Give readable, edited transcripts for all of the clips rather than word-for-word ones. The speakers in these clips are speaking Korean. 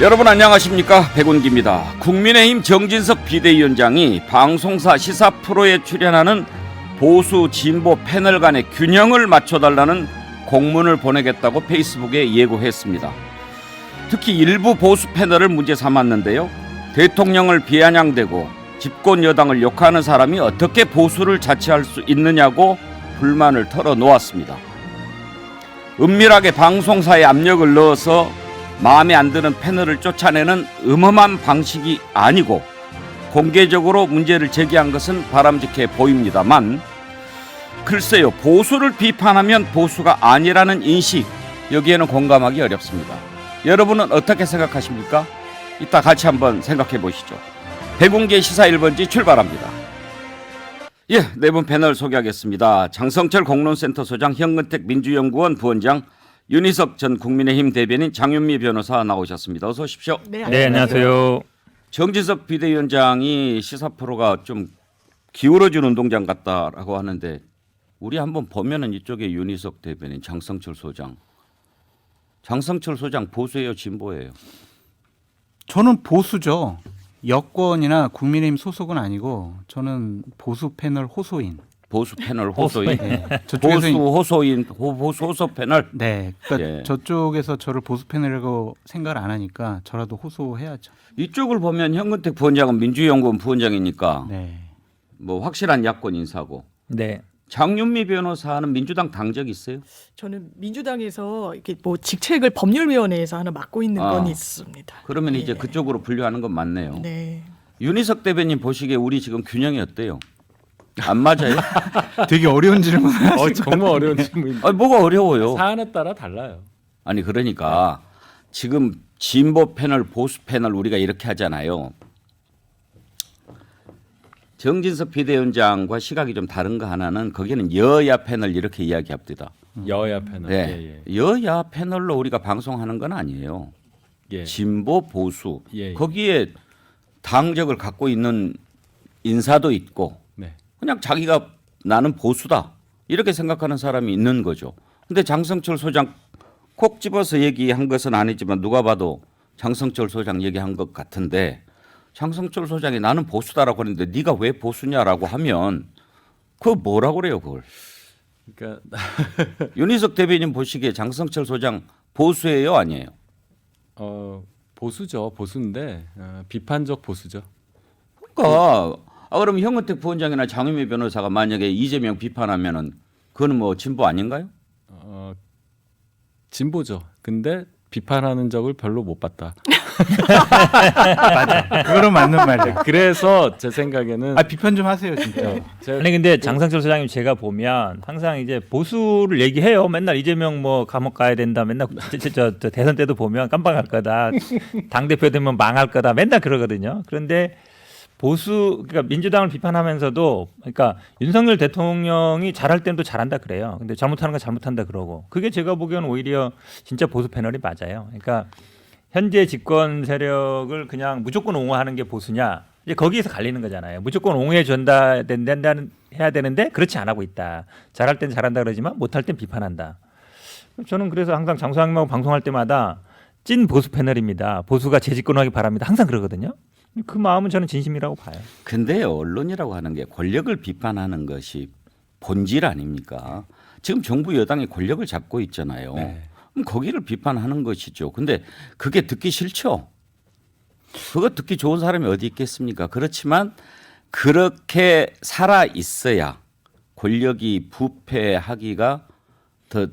여러분 안녕하십니까, 백운기입니다. 국민의힘 정진석 비대위원장이 방송사 시사 프로에 출연하는 보수 진보 패널 간의 균형을 맞춰달라는 공문을 보내겠다고 페이스북에 예고했습니다. 특히 일부 보수 패널을 문제 삼았는데요. 대통령을 비아냥대고 집권 여당을 욕하는 사람이 어떻게 보수를 자처할 수 있느냐고 불만을 털어놓았습니다. 은밀하게 방송사에 압력을 넣어서 마음에 안 드는 패널을 쫓아내는 음험한 방식이 아니고 공개적으로 문제를 제기한 것은 바람직해 보입니다만, 글쎄요, 보수를 비판하면 보수가 아니라는 인식, 여기에는 공감하기 어렵습니다. 여러분은 어떻게 생각하십니까? 이따 같이 한번 생각해 보시죠. 백운기의 시사 1번지 출발합니다. 네 분 패널 소개하겠습니다. 장성철 공론센터 소장, 현근택 민주연구원 부원장, 윤희석 전 국민의힘 대변인, 장윤미 변호사 나오셨습니다. 어서 오십시오. 네, 안녕하세요. 정진석 비대위원장이 시사 프로가 좀 기울어진 운동장 같다라고 하는데, 우리 한번 보면은 이쪽에 윤희석 대변인, 장성철 소장. 장성철 소장 보수예요, 진보예요? 저는 보수죠. 여권이나 국민의힘 소속은 아니고 저는 보수 패널 호소인. 보수 패널 호소인. 네. 보수 호소인, 보수 호소 패널. 네, 그러니까 예. 저쪽에서 저를 보수 패널이라고 생각을 안 하니까 저라도 호소해야죠. 이쪽을 보면 현근택 부원장은 민주연구원 부원장이니까 네. 뭐 확실한 야권 인사고. 네. 장윤미 변호사는 민주당 당적 있어요? 저는 민주당에서 이렇게 뭐 직책을 법률위원회에서 하나 맡고 있는 건 있습니다. 그러면 네. 이제 그쪽으로 분류하는 건 맞네요. 네. 윤희석 대변인 보시기에 우리 지금 균형이 어때요? 안 맞아요? 되게 어려운 질문을 하신 정말 어려운 질문인데. 아니, 뭐가 어려워요? 사안에 따라 달라요. 아니 그러니까 지금 진보 패널, 보수 패널 우리가 이렇게 하잖아요. 정진석 비대위원장과 시각이 좀 다른 거 하나는, 거기는 여야 패널 이렇게 이야기합니다. 여야 패널. 네. 여야 패널로 우리가 방송하는 건 아니에요. 예. 진보, 보수. 예. 거기에 당적을 갖고 있는 인사도 있고, 네. 그냥 자기가 나는 보수다 이렇게 생각하는 사람이 있는 거죠. 근데 장성철 소장 콕 집어서 얘기한 것은 아니지만 누가 봐도 장성철 소장 얘기한 것 같은데, 장성철 소장이 나는 보수다라고 하는데 네가 왜 보수냐라고 하면 그거 뭐라고 그래요, 그걸? 그러니까 윤희석 대변인 보시기에 장성철 소장 보수예요, 아니에요? 보수죠. 보수인데 비판적 보수죠. 그러니까 그럼 현근택 부원장이나 장윤미 변호사가 만약에 이재명 비판하면은 그거는 뭐 진보 아닌가요? 진보죠. 근데 비판하는 적을 별로 못 봤다. 맞아. 그거는 맞는 말이에요. 그래서 제 생각에는 비판 좀 하세요, 진짜. 아니 근데 장성철 소장님 제가 보면 항상 이제 보수를 얘기해요. 맨날 이재명 뭐 감옥 가야 된다. 맨날 저 대선 때도 보면 깜빡할 거다. 당 대표 되면 망할 거다. 맨날 그러거든요. 그런데 보수, 그러니까 민주당을 비판하면서도, 그러니까 윤석열 대통령이 잘할 때는 또 잘한다 그래요. 근데 잘못하는 건 잘못한다 그러고, 그게 제가 보기에는 오히려 진짜 보수 패널이 맞아요. 그러니까 현재 집권 세력을 그냥 무조건 옹호하는 게 보수냐, 이제 거기에서 갈리는 거잖아요. 무조건 옹호해 준다 된다는 해야 되는데 그렇지 안 하고 있다. 잘할 땐 잘한다 그러지만 못할 땐 비판한다. 저는 그래서 항상 장소장님하고 방송할 때마다 찐 보수 패널입니다. 보수가 재집권하기 바랍니다. 항상 그러거든요. 그 마음은 저는 진심이라고 봐요. 근데 언론이라고 하는 게 권력을 비판하는 것이 본질 아닙니까? 지금 정부 여당이 권력을 잡고 있잖아요. 네. 그럼 거기를 비판하는 것이죠. 근데 그게 듣기 싫죠. 그거 듣기 좋은 사람이 어디 있겠습니까? 그렇지만 그렇게 살아 있어야 권력이 부패하기가 더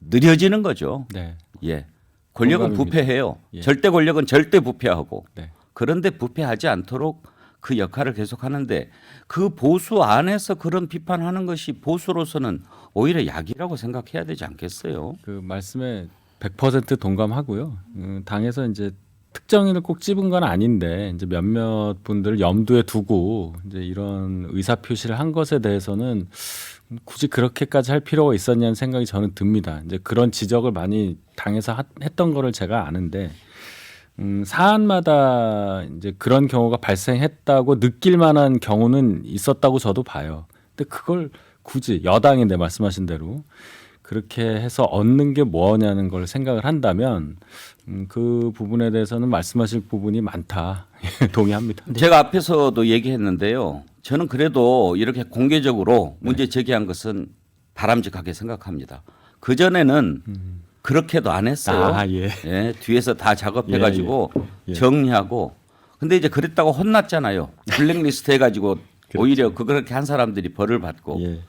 느려지는 거죠. 네. 예. 권력은 공감입니다. 부패해요. 예. 절대 권력은 절대 부패하고. 네. 그런데 부패하지 않도록 그 역할을 계속하는데, 그 보수 안에서 그런 비판하는 것이 보수로서는 오히려 약이라고 생각해야 되지 않겠어요? 그 말씀에 100% 동감하고요. 당에서 이제 특정인을 꼭 집은 건 아닌데 이제 몇몇 분들 염두에 두고 이제 이런 의사 표시를 한 것에 대해서는 굳이 그렇게까지 할 필요가 있었냐는 생각이 저는 듭니다. 이제 그런 지적을 많이 당에서 했던 거를 제가 아는데, 사안마다 이제 그런 경우가 발생했다고 느낄 만한 경우는 있었다고 저도 봐요. 근데 그걸 굳이 여당인데 말씀하신 대로 그렇게 해서 얻는 게 뭐냐는 걸 생각을 한다면 그 부분에 대해서는 말씀하실 부분이 많다. 동의합니다. 제가 앞에서도 얘기했는데요. 저는 그래도 이렇게 공개적으로 문제 제기한 것은 바람직하게 생각합니다. 그 전에는 그렇게도 안 했어요. 아, 예. 예, 뒤에서 다 작업해가지고 예. 정리하고. 근데 이제 그랬다고 혼났잖아요. 블랙리스트 해가지고 오히려 그렇게 한 사람들이 벌을 받고. 예.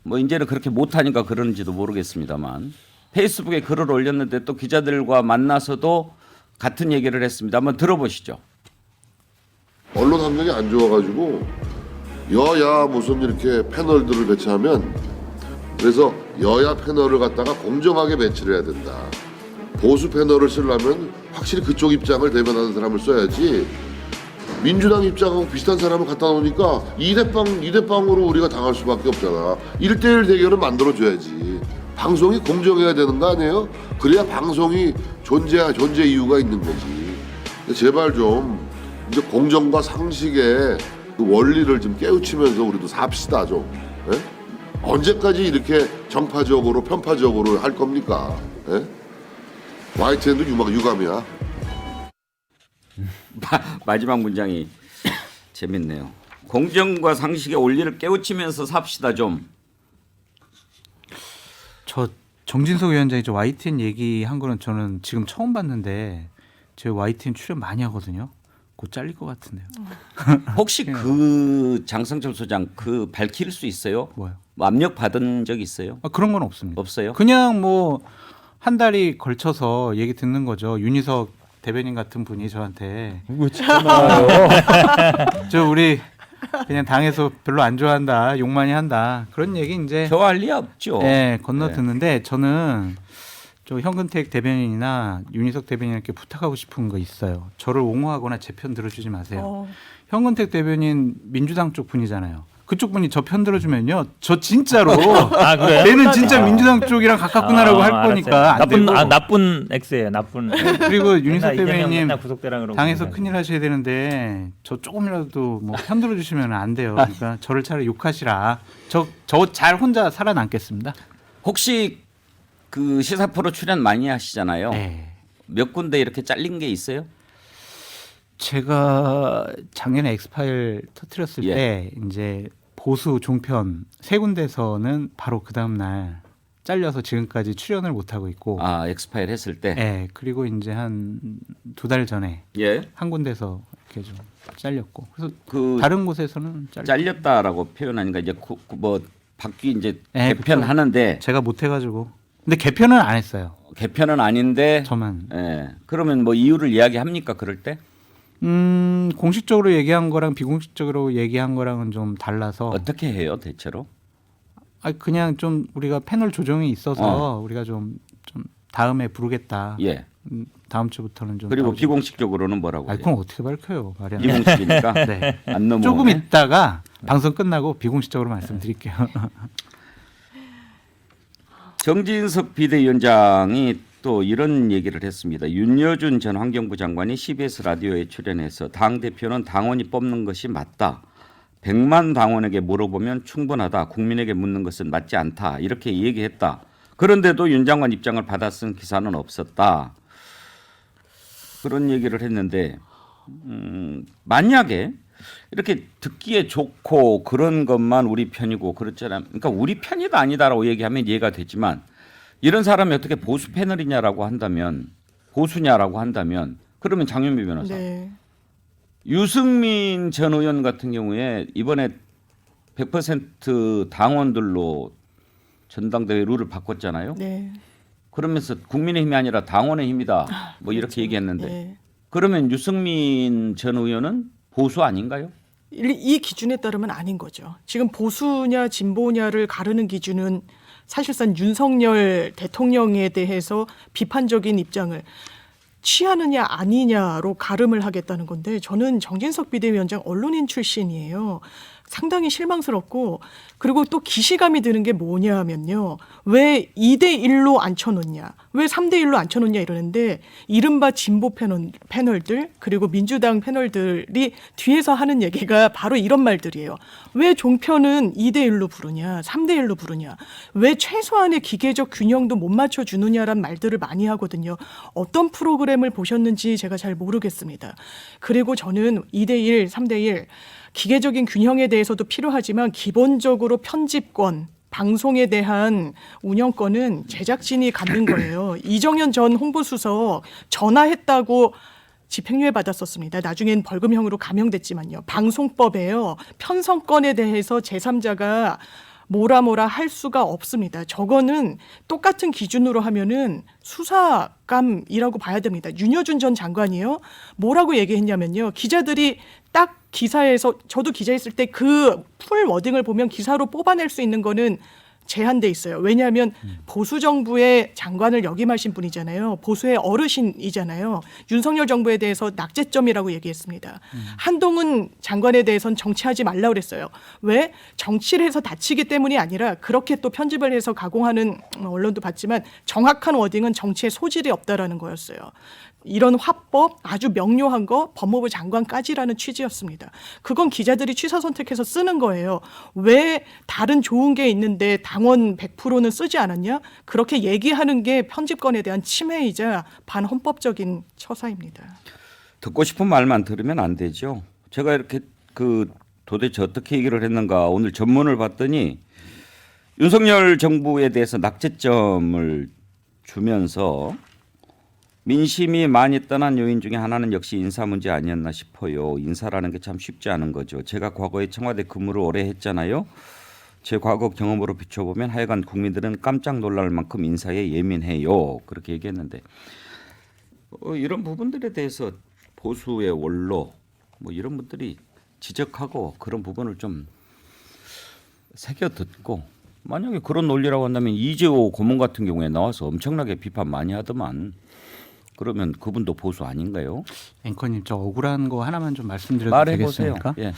뭐 이제는 그렇게 못하니까 그러는지도 모르겠습니다만 페이스북에 글을 올렸는데 또 기자들과 만나서도 같은 얘기를 했습니다. 한번 들어보시죠. 언론 환경이 안 좋아가지고 여야 무슨 이렇게 패널들을 배치하면 그래서 여야 패널을 갖다가 공정하게 배치를 해야 된다. 보수 패널을 쓰려면 확실히 그쪽 입장을 대변하는 사람을 써야지 민주당 입장하고 비슷한 사람을 갖다 놓으니까 2대0으로 우리가 당할 수밖에 없잖아. 1대1 대결을 만들어줘야지. 방송이 공정해야 되는 거 아니에요? 그래야 방송이 존재 이유가 있는 거지. 제발 좀 이제 공정과 상식의 그 원리를 좀 깨우치면서 우리도 삽시다 좀. 예? 언제까지 이렇게 정파적으로 편파적으로 할 겁니까? 예? YTN도 유감이야. 마지막 문장이 재밌네요. 공정과 상식의 원리를 깨우치면서 삽시다 좀. 저 정진석 위원장이 저 YTN 얘기한 거는 저는 지금 처음 봤는데 제 YTN 출연 많이 하거든요. 곧 잘릴 것 같은데요. 혹시 그 장성철 소장 그 밝힐 수 있어요? 뭐요? 압력 받은 적 있어요? 아, 그런 건 없습니다. 없어요? 그냥 뭐 한 달이 걸쳐서 얘기 듣는 거죠. 윤희석 대변인 같은 분이 저한테 저 우리 그냥 당에서 별로 안 좋아한다, 욕 많이 한다 그런 얘기 이제 좋아할 리 없죠. 네, 건너 듣는데 저는 저 현근택 대변인이나 윤희석 대변인에게 부탁하고 싶은 거 있어요. 저를 옹호하거나 제 편 들어주지 마세요. 현근택 대변인 민주당 쪽 분이잖아요. 그쪽 분이 저 편 들어주면요, 저 진짜로 아, 그래요? 얘는 진짜 민주당 쪽이랑 가깝구나라고 할 알았어요. 거니까 안 나쁜 되고. 나쁜 X예요. 나쁜. 그리고 윤희석 맨날 이재명 대변인님 맨날 구속되라 그러고 당에서 그러잖아요. 큰일 하셔야 되는데 저 조금이라도 뭐 편 들어주시면 안 돼요. 그러니까 저를 차라리 욕하시라. 저 잘 혼자 살아남겠습니다. 혹시 그 시사 프로 출연 많이 하시잖아요. 네. 몇 군데 이렇게 잘린 게 있어요? 제가 작년에 엑스파일 터뜨렸을 예. 때 이제 보수 종편 세 군데서는 바로 그 다음 날 잘려서 지금까지 출연을 못 하고 있고, 아, 엑스파일 했을 때. 예, 그리고 이제 한 2달 전에 예. 한 군데서 이렇게 좀 잘렸고, 그래서 그 다른 곳에서는 잘렸다라고 표현하니까 이제 뭐 바뀌 이제 네, 개편하는데 제가 못 해가지고, 근데 개편은 안 했어요. 개편은 아닌데. 저만. 예. 그러면 뭐 이유를 이야기합니까 그럴 때? 공식적으로 얘기한 거랑 비공식적으로 얘기한 거랑은 좀 달라서. 어떻게 해요 대체로? 아, 그냥 좀 우리가 패널 조정이 있어서 우리가 좀 다음에 부르겠다. 예. 다음 주부터는 좀. 그리고 나오죠. 비공식적으로는 뭐라고 아, 해요? 그건 어떻게 밝혀요? 말이 안 돼. 비공식이니까 네. 안 넘어. 조금 있다가 방송 끝나고 비공식적으로 말씀드릴게요. 정진석 비대위원장이 또 이런 얘기를 했습니다. 윤여준 전 환경부 장관이 CBS 라디오에 출연해서 당 대표는 당원이 뽑는 것이 맞다. 100만 당원에게 물어보면 충분하다. 국민에게 묻는 것은 맞지 않다. 이렇게 얘기했다. 그런데도 윤 장관 입장을 받아 쓴 기사는 없었다. 그런 얘기를 했는데 만약에 이렇게 듣기에 좋고 그런 것만 우리 편이고 그렇잖아요. 그러니까 우리 편이다 아니다라고 얘기하면 이해가 되지만 이런 사람이 어떻게 보수 패널이냐라고 한다면 보수냐라고 한다면 그러면 장윤비 변호사. 네. 유승민 전 의원 같은 경우에 이번에 100% 당원들로 전당대회 룰을 바꿨잖아요. 네. 그러면서 국민의힘이 아니라 당원의 힘이다. 뭐 이렇게 얘기했는데 네. 그러면 유승민 전 의원은 보수 아닌가요? 이 기준에 따르면 아닌 거죠. 지금 보수냐 진보냐를 가르는 기준은 사실상 윤석열 대통령에 대해서 비판적인 입장을 취하느냐 아니냐로 가름을 하겠다는 건데 저는 정진석 비대위원장 언론인 출신이에요. 상당히 실망스럽고 그리고 또 기시감이 드는 게 뭐냐면요. 왜 2대1로 앉혀놓냐. 왜 3대1로 앉혀놓냐 이러는데 이른바 진보 패널들 그리고 민주당 패널들이 뒤에서 하는 얘기가 바로 이런 말들이에요. 왜 종편은 2대1로 부르냐. 3대1로 부르냐. 왜 최소한의 기계적 균형도 못 맞춰주느냐란 말들을 많이 하거든요. 어떤 프로그램을 보셨는지 제가 잘 모르겠습니다. 그리고 저는 2대1, 3대1 기계적인 균형에 대해서도 필요하지만 기본적으로 편집권, 방송에 대한 운영권은 제작진이 갖는 거예요. 이정현 전 홍보수석 전화했다고 집행유예 받았었습니다. 나중엔 벌금형으로 감형됐지만요. 방송법에요. 편성권에 대해서 제3자가 뭐라 할 수가 없습니다. 저거는 똑같은 기준으로 하면은 수사감이라고 봐야 됩니다. 윤여준 전 장관이요. 뭐라고 얘기했냐면요. 기자들이 딱 기사에서 저도 기자했을 때 그 풀 워딩을 보면 기사로 뽑아낼 수 있는 거는 제한돼 있어요. 왜냐하면 보수 정부의 장관을 역임하신 분이잖아요. 보수의 어르신이잖아요. 윤석열 정부에 대해서 낙제점이라고 얘기했습니다. 한동훈 장관에 대해서는 정치하지 말라 그랬어요. 왜? 정치를 해서 다치기 때문이 아니라 그렇게 또 편집을 해서 가공하는 언론도 봤지만 정확한 워딩은 정치에 소질이 없다라는 거였어요. 이런 화법 아주 명료한 거 법무부 장관까지라는 취지였습니다. 그건 기자들이 취사 선택해서 쓰는 거예요. 왜 다른 좋은 게 있는데 당원 100%는 쓰지 않았냐? 그렇게 얘기하는 게 편집권에 대한 침해이자 반헌법적인 처사입니다. 듣고 싶은 말만 들으면 안 되죠. 제가 이렇게 도대체 어떻게 얘기를 했는가 오늘 전문을 봤더니 윤석열 정부에 대해서 낙제점을 주면서 민심이 많이 떠난 요인 중에 하나는 역시 인사 문제 아니었나 싶어요. 인사라는 게 참 쉽지 않은 거죠. 제가 과거에 청와대 근무를 오래 했잖아요. 제 과거 경험으로 비춰보면 하여간 국민들은 깜짝 놀랄 만큼 인사에 예민해요. 그렇게 얘기했는데 이런 부분들에 대해서 보수의 원로 뭐 이런 분들이 지적하고 그런 부분을 좀 새겨 듣고 만약에 그런 논리라고 한다면 이재호 고문 같은 경우에 나와서 엄청나게 비판 많이 하더만 그러면 그분도 보수 아닌가요? 앵커님 저 억울한 거 하나만 좀 말씀드려도 말해보세요. 되겠습니까? 예.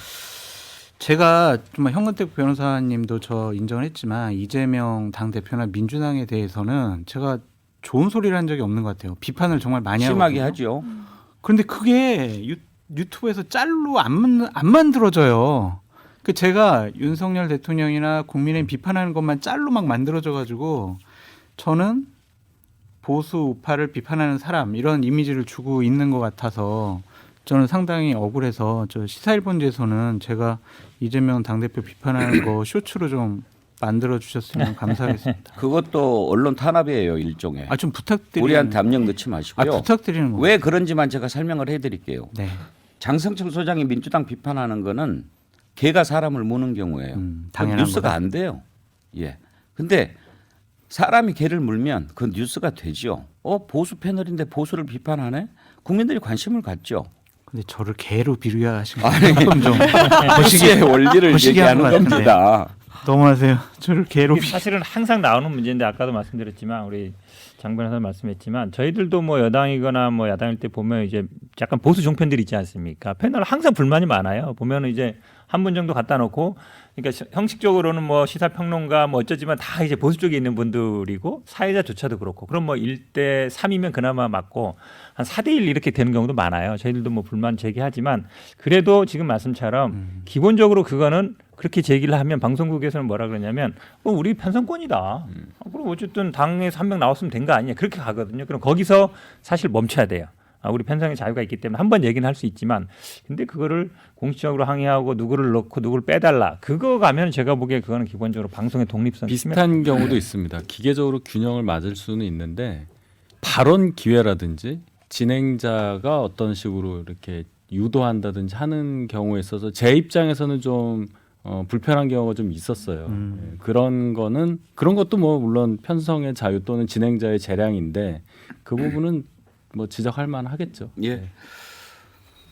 제가 정말 현근택 변호사님도 저 인정을 했지만 이재명 당대표나 민주당에 대해서는 제가 좋은 소리를 한 적이 없는 것 같아요. 비판을 정말 많이 심하게 하거든요. 하죠. 그런데 그게 유튜브에서 짤로 안 만들어져요. 그 제가 윤석열 대통령이나 국민의힘 비판하는 것만 짤로 막 만들어져 가지고 저는 보수 우파를 비판하는 사람 이런 이미지를 주고 있는 것 같아서 저는 상당히 억울해서 저 시사일본지에서는 제가 이재명 당대표 비판하는 거 쇼츠로 좀 만들어 주셨으면 감사하겠습니다. 그것도 언론 탄압이에요 일종의. 좀 부탁드리는 우리한테 압력 넣지 마시고요. 부탁드리는 거. 왜 그런지만 제가 설명을 해드릴게요. 네. 장성철 소장이 민주당 비판하는 거는 개가 사람을 무는 경우예요. 당연한 뉴스가 거다. 안 돼요. 예. 근데 사람이 개를 물면 그 뉴스가 되죠. 보수 패널인데 보수를 비판하네? 국민들이 관심을 갖죠. 근데 저를 개로 비유하신 거 아니, 조금 좀 뉴스의 원리를 거시기한 얘기하는 것 같은데. 겁니다. 너무하세요. 저를 개로 이게 사실은 항상 나오는 문제인데 아까도 말씀드렸지만 우리 장 변호사 말씀했지만 저희들도 뭐 여당이거나 뭐 야당일 때 보면 이제 약간 보수 종편들이 있지 않습니까? 패널 항상 불만이 많아요. 보면은 이제 한 분 정도 갖다 놓고 그러니까 형식적으로는 뭐 시사평론가 뭐 어쩌지만 다 이제 보수 쪽에 있는 분들이고 사회자조차도 그렇고 그럼 뭐 1대 3이면 그나마 맞고 한 4대 1 이렇게 되는 경우도 많아요. 저희들도 뭐 불만 제기하지만 그래도 지금 말씀처럼 기본적으로 그거는 그렇게 제기를 하면 방송국에서는 뭐라 그러냐면 우리 편성권이다. 그럼 어쨌든 당에서 한 명 나왔으면 된 거 아니냐 그렇게 가거든요. 그럼 거기서 사실 멈춰야 돼요. 우리 편성의 자유가 있기 때문에 한 번 얘기는 할 수 있지만 근데 그거를 공식적으로 항의하고 누구를 넣고 누구를 빼달라 그거 가면 제가 보기에 그거는 기본적으로 방송의 독립성 비슷한 경우도 있습니다. 기계적으로 균형을 맞을 수는 있는데 발언 기회라든지 진행자가 어떤 식으로 이렇게 유도한다든지 하는 경우에 있어서 제 입장에서는 좀 불편한 경우가 좀 있었어요. 예, 그런 것도 뭐 물론 편성의 자유 또는 진행자의 재량인데 그 부분은 뭐 지적할 만하겠죠. 예.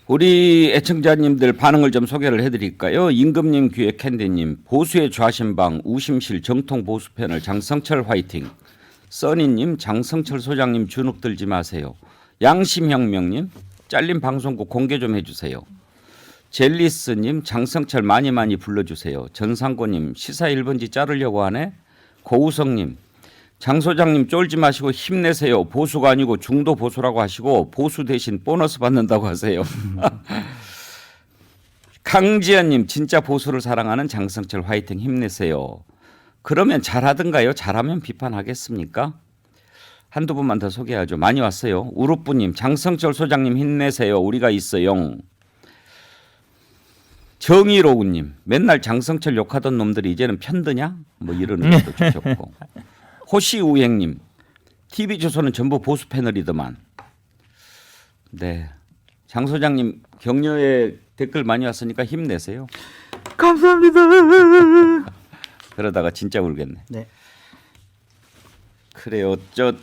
우리 애청자님들 반응을 좀 소개를 해드릴까요? 임금님, 귀의 캔디님, 보수의 좌심방, 우심실, 정통 보수 패널 장성철 화이팅. 써니님, 장성철 소장님 주눅 들지 마세요. 양심혁명님, 잘린 방송국 공개 좀 해주세요. 젤리스님 장성철 많이 불러주세요. 전상고님 시사 1번지 자르려고 하네. 고우성님 장 소장님 쫄지 마시고 힘내세요. 보수가 아니고 중도 보수라고 하시고 보수 대신 보너스 받는다고 하세요. 강지연님 진짜 보수를 사랑하는 장성철 화이팅 힘내세요. 그러면 잘하든가요? 잘하면 비판하겠습니까? 한두 분만 더 소개하죠. 많이 왔어요. 우루뿌님 장성철 소장님 힘내세요. 우리가 있어요. 정의로우님 맨날 장성철 욕하던 놈들이 이제는 편드냐? 뭐 이런 의견도 주셨고 호시우행님 TV조선은 전부 보수 패널이더만. 네, 장 소장님 격려의 댓글 많이 왔으니까 힘내세요. 감사합니다. 그러다가 진짜 울겠네. 네. 그래요. 저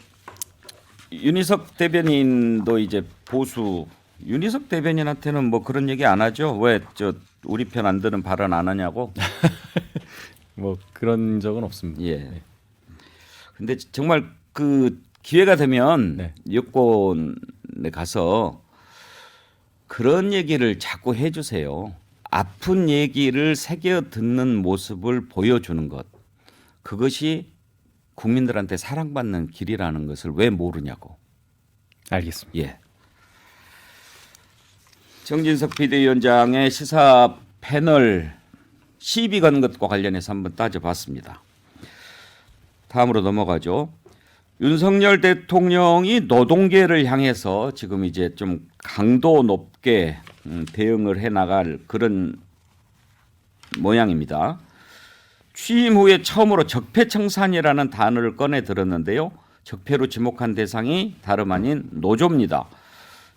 윤희석 대변인도 이제 보수. 윤희석 대변인한테는 뭐 그런 얘기 안 하죠. 왜 저 우리 편 안 드는 발언 안 하냐고. 뭐 그런 적은 없습니다. 예. 근데 정말 그 기회가 되면 네. 여권에 가서 그런 얘기를 자꾸 해주세요. 아픈 얘기를 새겨 듣는 모습을 보여주는 것. 그것이 국민들한테 사랑받는 길이라는 것을 왜 모르냐고. 알겠습니다. 예. 정진석 비대위원장의 시사 패널 시비 건 것과 관련해서 한번 따져봤습니다. 다음으로 넘어가죠. 윤석열 대통령이 노동계를 향해서 지금 이제 좀 강도 높게 대응을 해나갈 그런 모양입니다. 취임 후에 처음으로 적폐청산이라는 단어를 꺼내 들었는데요. 적폐로 지목한 대상이 다름 아닌 노조입니다.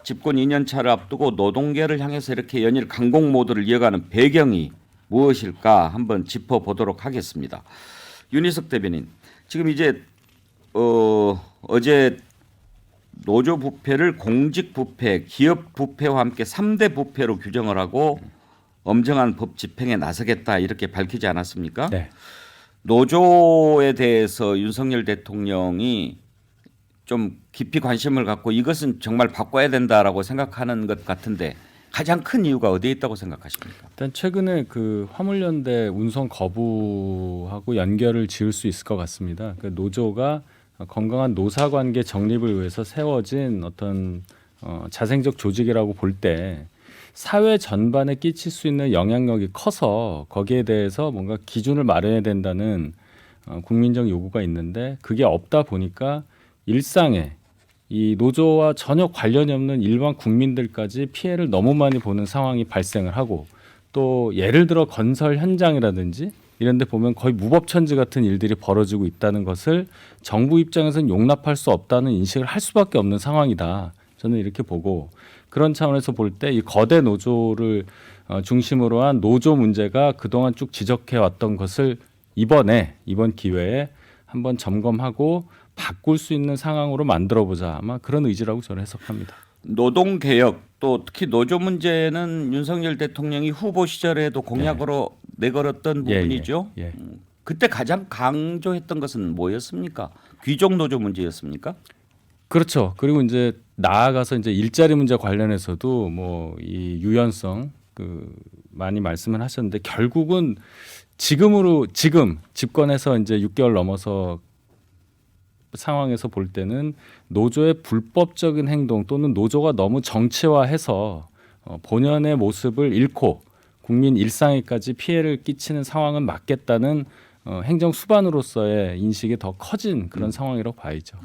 집권 2년 차를 앞두고 노동계를 향해서 이렇게 연일 강공 모드를 이어가는 배경이 무엇일까 한번 짚어보도록 하겠습니다. 윤희석 대변인, 지금 이제 어제 노조 부패를 공직 부패, 기업 부패와 함께 3대 부패로 규정을 하고 엄정한 법 집행에 나서겠다 이렇게 밝히지 않았습니까? 네. 노조에 대해서 윤석열 대통령이 좀 깊이 관심을 갖고 이것은 정말 바꿔야 된다라고 생각하는 것 같은데 가장 큰 이유가 어디에 있다고 생각하십니까? 일단 최근에 그 화물연대 운송 거부하고 연결을 지을 수 있을 것 같습니다. 그 노조가 건강한 노사관계 정립을 위해서 세워진 어떤 자생적 조직이라고 볼 때 사회 전반에 끼칠 수 있는 영향력이 커서 거기에 대해서 뭔가 기준을 마련해야 된다는 국민적 요구가 있는데 그게 없다 보니까 일상에 이 노조와 전혀 관련이 없는 일반 국민들까지 피해를 너무 많이 보는 상황이 발생을 하고 또 예를 들어 건설 현장이라든지 이런 데 보면 거의 무법천지 같은 일들이 벌어지고 있다는 것을 정부 입장에서는 용납할 수 없다는 인식을 할 수밖에 없는 상황이다. 저는 이렇게 보고 그런 차원에서 볼 때 이 거대 노조를 중심으로 한 노조 문제가 그동안 쭉 지적해 왔던 것을 이번 기회에 한번 점검하고 바꿀 수 있는 상황으로 만들어보자. 아마 그런 의지라고 저는 해석합니다. 노동개혁 또 특히 노조 문제는 윤석열 대통령이 후보 시절에도 공약으로 내걸었던 부분이죠. 예. 그때 가장 강조했던 것은 뭐였습니까? 귀족 노조 문제였습니까? 그렇죠. 그리고 이제 나아가서 이제 일자리 문제 관련해서도 뭐 이 유연성 많이 말씀을 하셨는데 결국은 지금 집권해서 이제 6개월 넘어서 상황에서 볼 때는 노조의 불법적인 행동 또는 노조가 너무 정치화해서 본연의 모습을 잃고 국민 일상에까지 피해를 끼치는 상황은 막겠다는 행정 수반으로서의 인식이 더 커진 그런 상황이라고 봐야죠.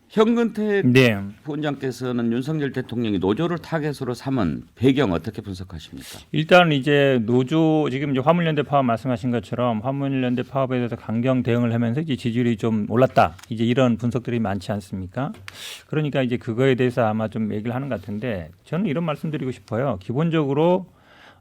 현근택 네. 부원장께서는 윤석열 대통령이 노조를 타겟으로 삼은 배경 어떻게 분석하십니까? 일단 이제 노조 지금 이제 화물연대 파업 말씀하신 것처럼 화물연대 파업에 대해서 강경 대응을 하면서 이제 지지율이 좀 올랐다. 이제 이런 분석들이 많지 않습니까? 그러니까 이제 그거에 대해서 아마 좀 얘기를 하는 것 같은데 저는 이런 말씀드리고 싶어요. 기본적으로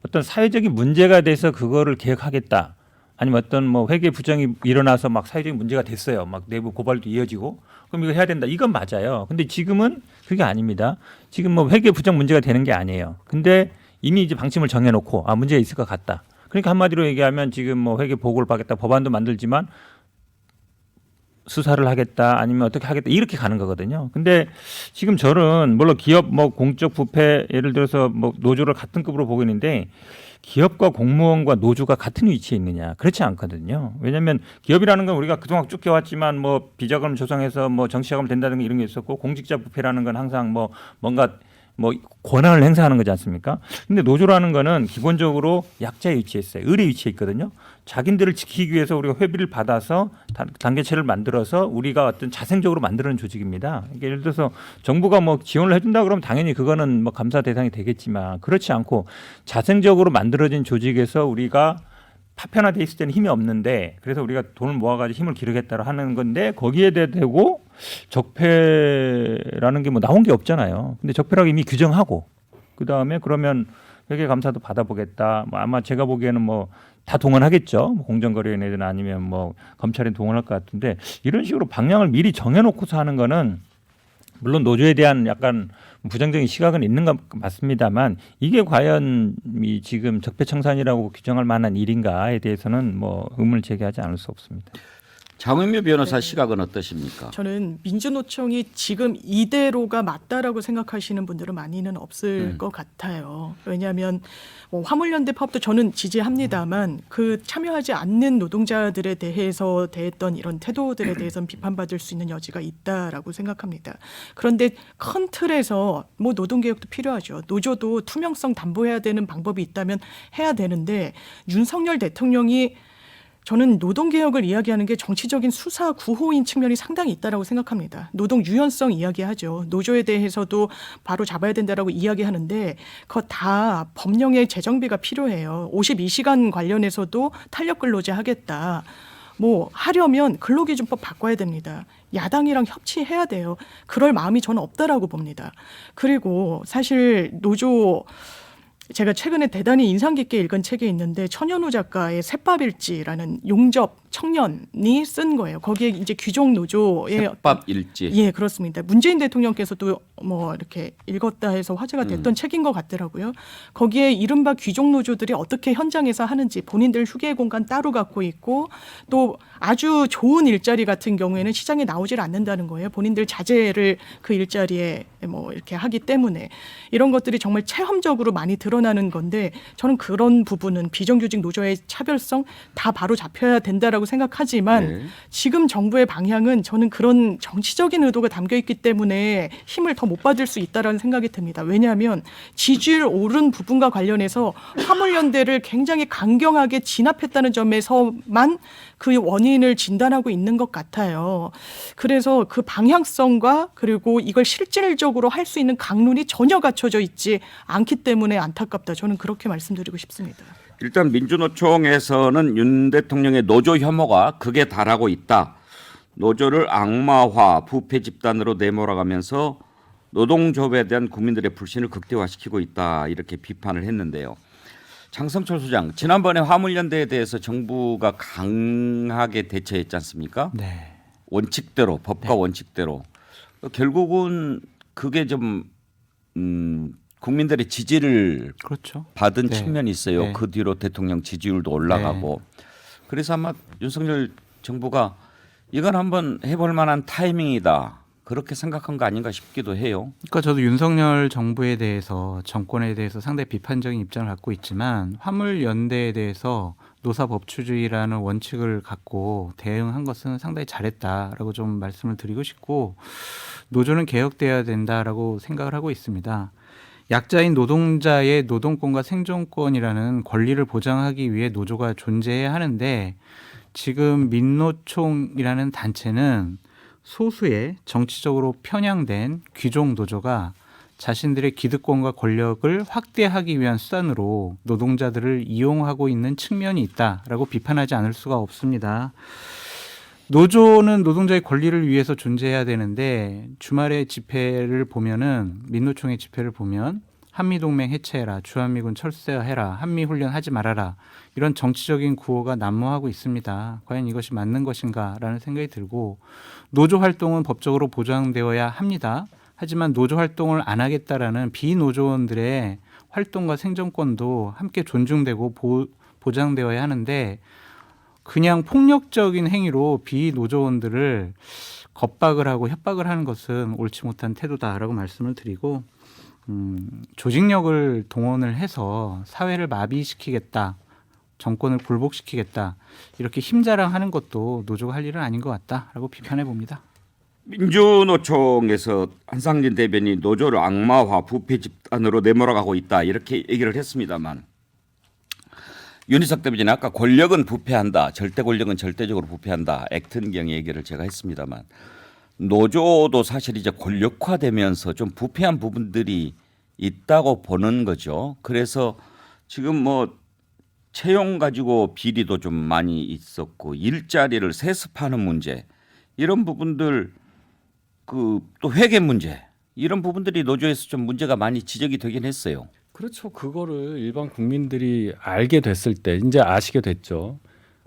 어떤 사회적인 문제가 돼서 그거를 개혁하겠다. 아니면 어떤 뭐 회계 부정이 일어나서 막 사회적인 문제가 됐어요. 막 내부 고발도 이어지고 그럼 이거 해야 된다. 이건 맞아요. 근데 지금은 그게 아닙니다. 지금 뭐 회계 부정 문제가 되는 게 아니에요. 근데 이미 이제 방침을 정해놓고 문제가 있을 것 같다. 그러니까 한마디로 얘기하면 지금 뭐 회계 보고를 받겠다 법안도 만들지만 수사를 하겠다 아니면 어떻게 하겠다 이렇게 가는 거거든요. 근데 지금 저는 물론 기업 뭐 공적 부패 예를 들어서 뭐 노조를 같은 급으로 보고 있는데 기업과 공무원과 노조가 같은 위치에 있느냐 그렇지 않거든요. 왜냐하면 기업이라는 건 우리가 그동안 쭉 해왔지만 뭐 비자금 조성해서 뭐 정치자금 된다는 게 이런 게 있었고 공직자 부패라는 건 항상 뭐 뭔가 뭐 권한을 행사하는 거지 않습니까? 근데 노조라는 거는 기본적으로 약자의 위치에 있어요. 을의 위치에 있거든요. 자기들을 지키기 위해서 우리가 회비를 받아서 단계체를 만들어서 우리가 어떤 자생적으로 만드는 조직입니다. 이게 예를 들어서 정부가 뭐 지원을 해준다 그러면 당연히 그거는 뭐 감사 대상이 되겠지만 그렇지 않고 자생적으로 만들어진 조직에서 우리가 파편화돼 있을 때는 힘이 없는데 그래서 우리가 돈을 모아가지고 힘을 기르겠다고 하는 건데 거기에 대고 적폐라는 게 뭐 나온 게 없잖아요. 근데 적폐라고 이미 규정하고 그 다음에 그러면 회계 감사도 받아보겠다. 뭐 아마 제가 보기에는 뭐 다 동원하겠죠. 뭐 공정거래위원회든 아니면 뭐 검찰에 동원할 것 같은데 이런 식으로 방향을 미리 정해놓고서 하는 거는 물론 노조에 대한 약간 부정적인 시각은 있는 것 맞습니다만 이게 과연 이 지금 적폐청산이라고 규정할 만한 일인가에 대해서는 뭐 의문을 제기하지 않을 수 없습니다. 장은미 변호사 시각은 어떠십니까? 저는 민주노총이 지금 이대로가 맞다라고 생각하시는 분들은 많이는 없을 것 같아요. 왜냐하면 뭐 화물연대 파업도 저는 지지합니다만 그 참여하지 않는 노동자들에 대해서 대했던 이런 태도들에 대해서는 비판받을 수 있는 여지가 있다라고 생각합니다. 그런데 큰 틀에서 뭐 노동개혁도 필요하죠. 노조도 투명성 담보해야 되는 방법이 있다면 해야 되는데 윤석열 대통령이 저는 노동개혁을 이야기하는 게 정치적인 수사 구호인 측면이 상당히 있다라고 생각합니다. 노동 유연성 이야기하죠. 노조에 대해서도 바로 잡아야 된다라고 이야기하는데 그거 다 법령의 재정비가 필요해요. 52시간 관련해서도 탄력 근로제 하겠다. 뭐 하려면 근로기준법 바꿔야 됩니다. 야당이랑 협치해야 돼요. 그럴 마음이 저는 없다라고 봅니다. 그리고 사실 노조 제가 최근에 대단히 인상 깊게 읽은 책이 있는데 천연우 작가의 셋밥일지라는 용접 청년이 쓴 거예요. 거기에 이제 귀족 노조의 밥 일지. 예, 그렇습니다. 문재인 대통령께서도 뭐 이렇게 읽었다 해서 화제가 됐던 책인 것 같더라고요. 거기에 이른바 귀족 노조들이 어떻게 현장에서 하는지 본인들 휴게 공간 따로 갖고 있고 또 아주 좋은 일자리 같은 경우에는 시장에 나오질 않는다는 거예요. 본인들 자재를 그 일자리에 뭐 이렇게 하기 때문에 이런 것들이 정말 체험적으로 많이 드러나는 건데 저는 그런 부분은 비정규직 노조의 차별성 다 바로 잡혀야 된다라고 생각하지만 네. 지금 정부의 방향은 저는 그런 정치적인 의도가 담겨 있기 때문에 힘을 더 못 받을 수 있다라는 생각이 듭니다. 왜냐하면 지지율 오른 부분과 관련해서 화물연대를 굉장히 강경하게 진압했다는 점에서만 그 원인을 진단하고 있는 것 같아요. 그래서 그 방향성과 그리고 이걸 실질적으로 할 수 있는 강론이 전혀 갖춰져 있지 않기 때문에 안타깝다. 저는 그렇게 말씀드리고 싶습니다. 일단 민주노총에서는 윤 대통령의 노조 혐오가 극에 달하고 있다. 노조를 악마화, 부패 집단으로 내몰아가면서 노동조합에 대한 국민들의 불신을 극대화시키고 있다. 이렇게 비판을 했는데요. 장성철 소장, 지난번에 화물연대에 대해서 정부가 강하게 대처했지 않습니까? 네. 원칙대로, 법과 원칙대로. 결국은 그게 좀 국민들의 지지를 그렇죠. 받은 네. 측면이 있어요. 네. 그 뒤로 대통령 지지율도 올라가고. 그래서 아마 윤석열 정부가 이건 한번 해볼 만한 타이밍이다. 그렇게 생각한 거 아닌가 싶기도 해요. 그러니까 저도 윤석열 정부에 대해서 정권에 대해서 상당히 비판적인 입장을 갖고 있지만 화물연대에 대해서 노사법치주의라는 원칙을 갖고 대응한 것은 상당히 잘했다라고 좀 말씀을 드리고 싶고 노조는 개혁돼야 된다라고 생각을 하고 있습니다. 약자인 노동자의 노동권과 생존권이라는 권리를 보장하기 위해 노조가 존재해야 하는데 지금 민노총이라는 단체는 소수의 정치적으로 편향된 귀족 노조가 자신들의 기득권과 권력을 확대하기 위한 수단으로 노동자들을 이용하고 있는 측면이 있다라고 비판하지 않을 수가 없습니다. 노조는 노동자의 권리를 위해서 존재해야 되는데 주말에 집회를 보면은 민노총의 집회를 보면 한미동맹 해체해라, 주한미군 철수해라, 한미훈련 하지 말아라 이런 정치적인 구호가 난무하고 있습니다. 과연 이것이 맞는 것인가라는 생각이 들고 노조 활동은 법적으로 보장되어야 합니다. 하지만 노조 활동을 안 하겠다라는 비노조원들의 활동과 생존권도 함께 존중되고 보장되어야 하는데 그냥 폭력적인 행위로 비노조원들을 겁박을 하고 협박을 하는 것은 옳지 못한 태도다라고 말씀을 드리고 조직력을 동원을 해서 사회를 마비시키겠다, 정권을 굴복시키겠다 이렇게 힘자랑하는 것도 노조가 할 일은 아닌 것 같다라고 비판해 봅니다. 민주노총에서 한상진 대변인이 노조를 악마화 부패 집단으로 내몰아가고 있다 이렇게 얘기를 했습니다만 윤희석 대변인은 아까 권력은 부패한다, 절대 권력은 절대적으로 부패한다 액트경 얘기를 제가 했습니다만 노조도 사실 이제 권력화되면서 좀 부패한 부분들이 있다고 보는 거죠. 그래서 지금 뭐 채용 가지고 비리도 좀 많이 있었고 일자리를 세습하는 문제 이런 부분들 또 회계 문제 이런 부분들이 노조에서 좀 문제가 많이 지적이 되긴 했어요. 그렇죠. 그거를 일반 국민들이 알게 됐을 때 이제 아시게 됐죠.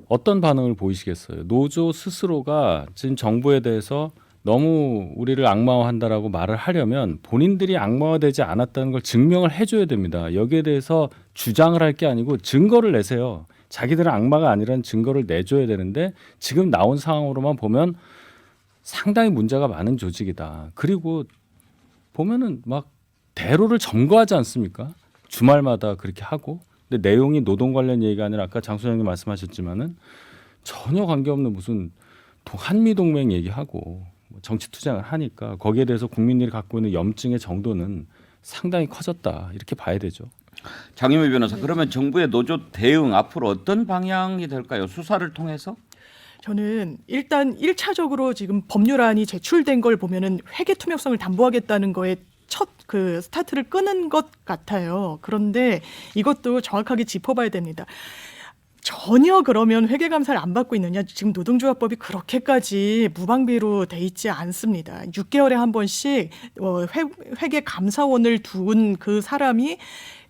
어떤 반응을 보이시겠어요? 노조 스스로가 지금 정부에 대해서 너무 우리를 악마화한다라고 말을 하려면 본인들이 악마화되지 않았다는 걸 증명을 해줘야 됩니다. 여기에 대해서 주장을 할 게 아니고 증거를 내세요. 자기들은 악마가 아니라는 증거를 내줘야 되는데 지금 나온 상황으로만 보면 상당히 문제가 많은 조직이다. 그리고 보면은 막 대로를 점거하지 않습니까? 주말마다 그렇게 하고. 근데 내용이 노동 관련 얘기가 아니라 아까 장 소장님 말씀하셨지만은 전혀 관계없는 무슨 한미 동맹 얘기하고 정치 투쟁을 하니까 거기에 대해서 국민들이 갖고 있는 염증의 정도는 상당히 커졌다 이렇게 봐야 되죠. 장유미 변호사, 그러면 정부의 노조 대응 앞으로 어떤 방향이 될까요? 수사를 통해서? 저는 일단 1차적으로 지금 법률안이 제출된 걸 보면은 회계 투명성을 담보하겠다는 거에 첫 그 스타트를 끄는 것 같아요. 그런데 이것도 정확하게 짚어봐야 됩니다. 전혀 그러면 회계감사를 안 받고 있느냐? 지금 노동조합법이 그렇게까지 무방비로 돼 있지 않습니다. 6개월에 한 번씩 회계감사원을 둔 그 사람이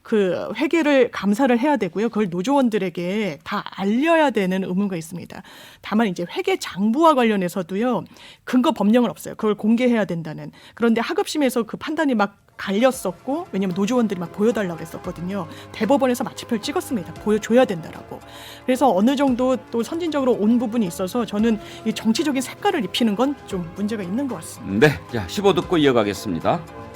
그 회계를 감사를 해야 되고요. 그걸 노조원들에게 다 알려야 되는 의무가 있습니다. 다만 이제 회계 장부와 관련해서도요. 근거 법령은 없어요. 그걸 공개해야 된다는. 그런데 하급심에서 그 판단이 막 갈렸었고 왜냐하면 노조원들이 막 보여달라고 했었거든요. 대법원에서 마침표를 찍었습니다. 보여줘야 된다라고. 그래서 어느 정도 또 선진적으로 온 부분이 있어서 저는 이 정치적인 색깔을 입히는 건 좀 문제가 있는 것 같습니다. 네, 자 15 듣고 이어가겠습니다.